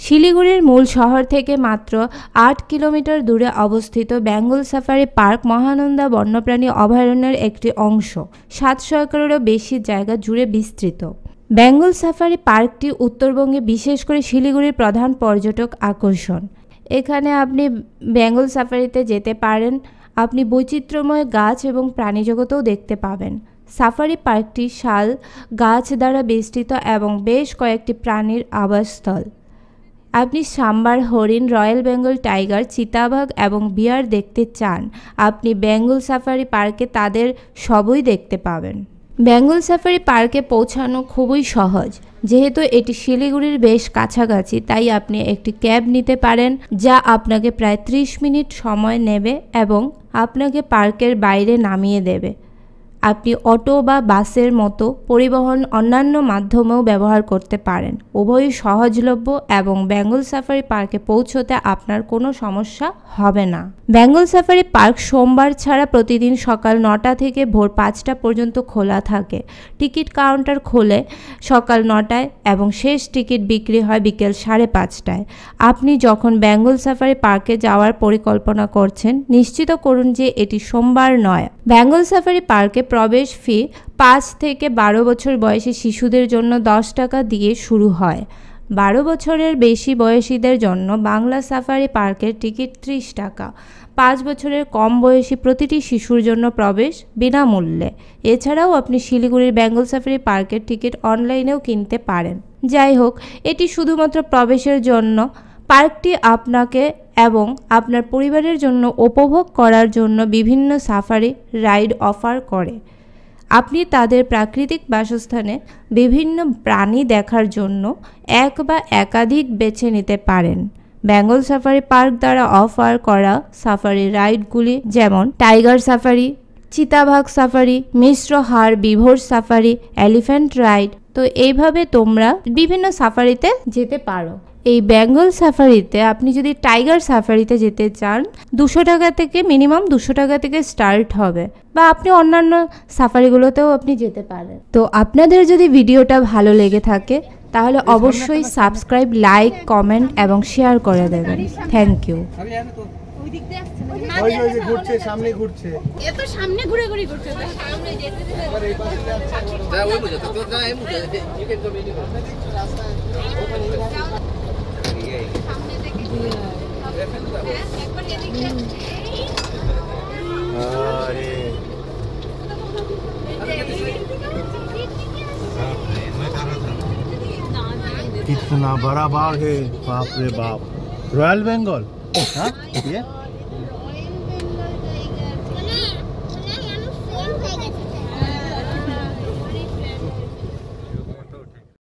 শিলিগুড়ির মূল শহর থেকে মাত্র ৮ কিলোমিটার দূরে অবস্থিত বেঙ্গল সাফারি পার্ক মহানন্দা বন্যপ্রাণী অভয়ারণ্যের একটি অংশ। ৭০০ একরেরও বেশি জায়গা জুড়ে বিস্তৃত। বেঙ্গল সাফারি পার্কটি উত্তরবঙ্গে, বিশেষ করে শিলিগুড়ির প্রধান পর্যটক আকর্ষণ। এখানে আপনি বেঙ্গল সাফারিতে যেতে পারেন। আপনি বৈচিত্র্যময় গাছ এবং প্রাণীজগতও দেখতে পাবেন। সাফারি পার্কটি শাল গাছ দ্বারা বেষ্টিত এবং বেশ কয়েকটি প্রাণীর আবাসস্থল। আপনি সাম্বার, হরিণ, রয়্যাল বেঙ্গল টাইগার, চিতাবাঘ এবং বিয়ার দেখতে চান, আপনি বেঙ্গল সাফারি পার্কে তাদের সবই দেখতে পাবেন। বেঙ্গল সাফারি পার্কে পৌঁছানো খুবই সহজ। যেহেতু এটি শিলিগুড়ির বেশ কাছাকাছি, তাই আপনি একটি ক্যাব নিতে পারেন, যা আপনাকে প্রায় 30 মিনিট সময় নেবে এবং আপনাকে পার্কের বাইরে নামিয়ে দেবে। আপনি অটো বা বাসের মতো পরিবহন অন্যান্য মাধ্যমেও ব্যবহার করতে পারেন। উভয়ই সহজলভ্য এবং বেঙ্গল সাফারি পার্কে পৌঁছতে আপনার কোনো সমস্যা হবে না। বেঙ্গল সাফারি পার্ক সোমবার ছাড়া প্রতিদিন সকাল 9টা থেকে ভোর 5টা পর্যন্ত খোলা থাকে। টিকিট কাউন্টার খোলে সকাল 9টায় এবং শেষ টিকিট বিক্রি হয় বিকেল 5:30টায়। আপনি যখন বেঙ্গল সাফারি পার্কে যাওয়ার পরিকল্পনা করছেন, নিশ্চিত করুন যে এটি সোমবার নয়। বেঙ্গল সাফারি পার্কে প্রবেশ ফি 5 থেকে 12 বছর বয়সী শিশুদের জন্য 10 টাকা দিয়ে শুরু হয়। 12 বছরের বেশি বয়সীদের জন্য বাংলা সাফারি পার্কের টিকিট 30 টাকা। 5 বছরের কম বয়সী প্রতিটি শিশুর জন্য প্রবেশ বিনামূল্যে। এছাড়াও আপনি শিলিগুড়ির বেঙ্গল সাফারি পার্কের টিকিট অনলাইনেও কিনতে পারেন। যাই হোক, এটি শুধুমাত্র প্রবেশের জন্য। পার্কটি আপনাকে এবং আপনার পরিবারের জন্য উপভোগ করার জন্য বিভিন্ন সাফারি রাইড অফার করে। আপনি তাদের প্রাকৃতিক বাসস্থানে বিভিন্ন প্রাণী দেখার জন্য এক বা একাধিক বেছে নিতে পারেন। বেঙ্গল সাফারি পার্ক দ্বারা অফার করা সাফারি রাইডগুলি যেমন টাইগার সাফারি, চিতাবাঘ সাফারি, মিশ্র হাড়-বিভোর সাফারি, এলিফ্যান্ট রাইড। তো এইভাবে তোমরা বিভিন্ন সাফারিতে যেতে পারো। এই বেঙ্গল সাফারিতে আপনি যদি টাইগার সাফারিতে যেতে চান, 200 টাকা থেকে মিনিমাম 200 টাকা থেকে স্টার্ট হবে, বা আপনি অন্যান্য সাফারিগুলোতেও আপনি যেতে পারেন। তো আপনাদের যদি ভিডিওটা ভালো লেগে থাকে তাহলে অবশ্যই সাবস্ক্রাইব, লাইক, কমেন্ট এবং শেয়ার করে দেবেন। Thank you. ঘুরছে সামনে ঘুরছে, এত সামনে ঘুরে ঘুরে ঘুরছে, সামনে যেতে দিলে ওই পাশে যাচ্ছে যা ওই বুঝে তো যা এই মুখে ইউ ক্যান গো মিনি রাস্তা সামনে থেকে একবার এদিকে আরে कितना बड़ा बाघ है, बाप रे बाप। रॉयल बंगाल, हाँ ये